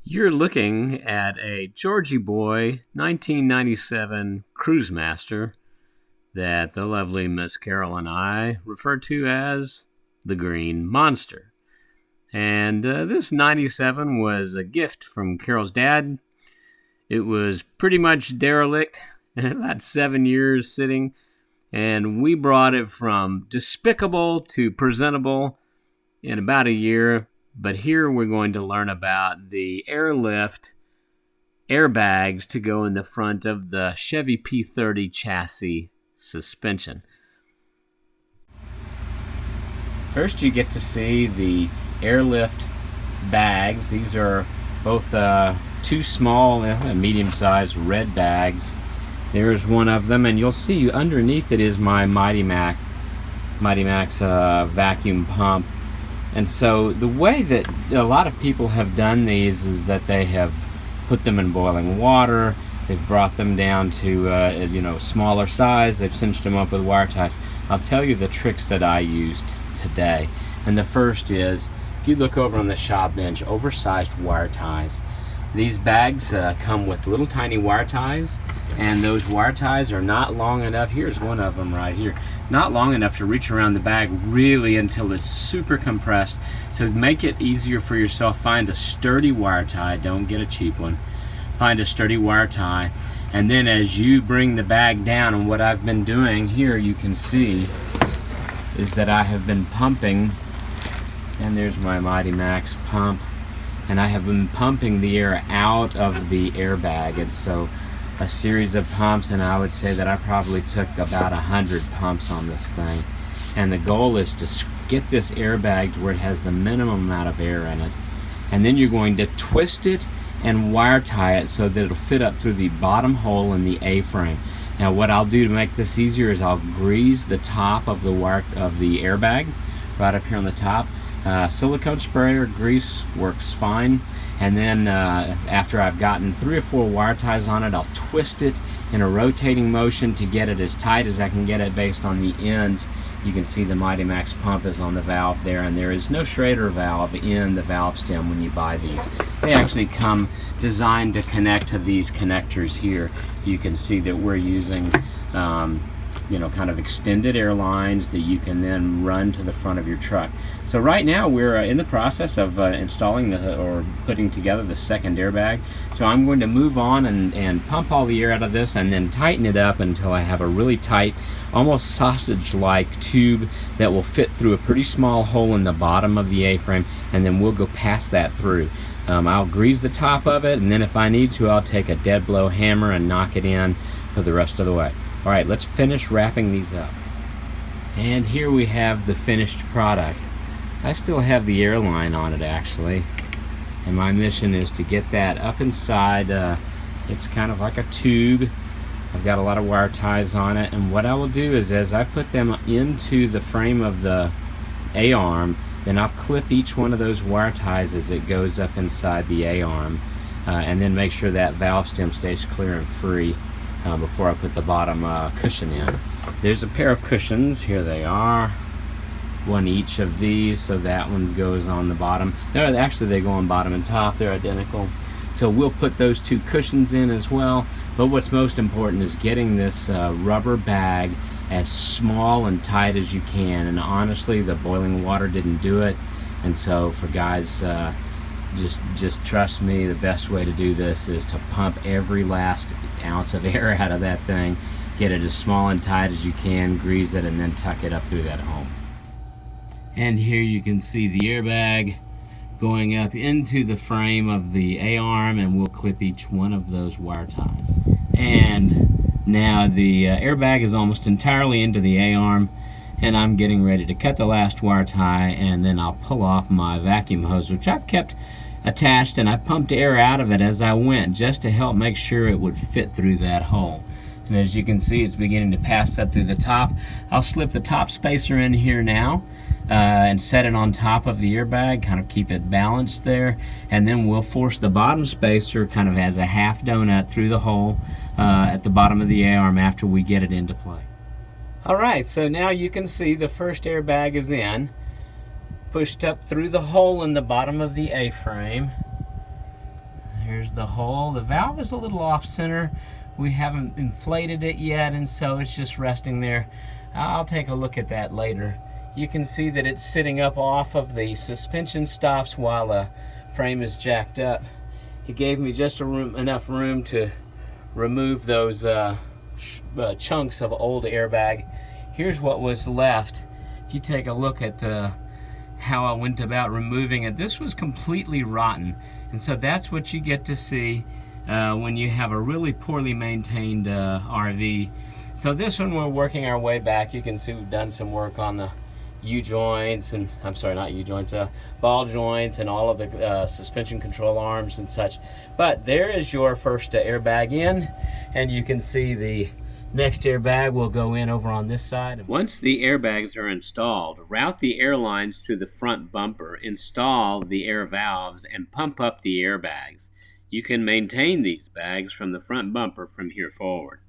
You're looking at a Georgie Boy 1997 Cruisemaster that the lovely Miss Carol and I refer to as the Green Monster. And this 97 was a gift from Carol's dad. It was pretty much derelict, about 7 years sitting, and we brought it from despicable to presentable in about a year. But here we're going to learn about the airlift airbags to go in the front of the Chevy P30 chassis suspension. First, you get to see the airlift bags. These are both two small, medium-sized red bags. There's one of them, and you'll see underneath it is my Mighty Max vacuum pump. And so the way that a lot of people have done these is that they have put them in boiling water. They've brought them down to smaller size. They've cinched them up with wire ties. I'll tell you the tricks that I used today. And the first is, if you look over on the shop bench, oversized wire ties. These bags come with little tiny wire ties, and those wire ties are not long enough. Here's one of them right here. Not long enough to reach around the bag really until it's super compressed. So make it easier for yourself. Find a sturdy wire tie. Don't get a cheap one. Find a sturdy wire tie. And then as you bring the bag down, and what I've been doing here, you can see, is that I have been pumping, and there's my Mighty Max pump. And I have been pumping the air out of the airbag, and so a series of pumps, and I would say that I probably took about 100 pumps on this thing. And the goal is to get this airbag to where it has the minimum amount of air in it. And then you're going to twist it and wire tie it so that it'll fit up through the bottom hole in the A-frame. Now what I'll do to make this easier is I'll grease the top of the airbag right up here on the top. Silicone spray or grease works fine. And then after I've gotten 3 or 4 wire ties on it, I'll twist it in a rotating motion to get it as tight as I can get it based on the ends. You can see the Mighty Max pump is on the valve there, and there is no Schrader valve in the valve stem when you buy these. They actually come designed to connect to these connectors here. You can see that we're using kind of extended air lines that you can then run to the front of your truck. So right now we're in the process of installing or putting together the second airbag. So I'm going to move on and pump all the air out of this and then tighten it up until I have a really tight, almost sausage-like tube that will fit through a pretty small hole in the bottom of the A-frame, and then we'll go past that through. I'll grease the top of it, and then if I need to, I'll take a dead blow hammer and knock it in for the rest of the way. All right, let's finish wrapping these up. And here we have the finished product. I still have the airline on it actually, and my mission is to get that up inside. It's kind of like a tube. I've got a lot of wire ties on it, and what I will do is as I put them into the frame of the A-arm, then I'll clip each one of those wire ties as it goes up inside the A-arm, and then make sure that valve stem stays clear and free before I put the bottom cushion in. There's a pair of cushions. Here they are. One each of these, so that one goes on the bottom. They go on bottom and top. They're identical. So we'll put those 2 cushions in as well. But what's most important is getting this rubber bag as small and tight as you can. And honestly, the boiling water didn't do it. And so for guys, just trust me, the best way to do this is to pump every last ounce of air out of that thing get it as small and tight as you can, grease it, and then tuck it up through that home. And here you can see the airbag going up into the frame of the A-arm, and we'll clip each one of those wire ties. And now the airbag is almost entirely into the A-arm, and I'm getting ready to cut the last wire tie, and then I'll pull off my vacuum hose, which I've kept attached, and I pumped air out of it as I went just to help make sure it would fit through that hole. And as you can see, it's beginning to pass up through the top. I'll slip the top spacer in here now and set it on top of the airbag, kind of keep it balanced there, and then we'll force the bottom spacer kind of as a half donut through the hole at the bottom of the A-arm after we get it into play. Alright, so now you can see the first airbag is in, pushed up through the hole in the bottom of the A-frame. Here's the hole. The valve is a little off-center. We haven't inflated it yet, and so it's just resting there. I'll take a look at that later. You can see that it's sitting up off of the suspension stops while the frame is jacked up. It gave me just enough room to remove those chunks of old airbag. Here's what was left. If you take a look at how I went about removing it, this was completely rotten, and so that's what you get to see when you have a really poorly maintained RV. So this one, we're working our way back. You can see we've done some work on the U-joints, and I'm sorry, not U-joints, ball joints, and all of the suspension control arms and such. But there is your first airbag in, and you can see the next airbag will go in over on this side. Once the airbags are installed, route the air lines to the front bumper, install the air valves, and pump up the airbags. You can maintain these bags from the front bumper from here forward.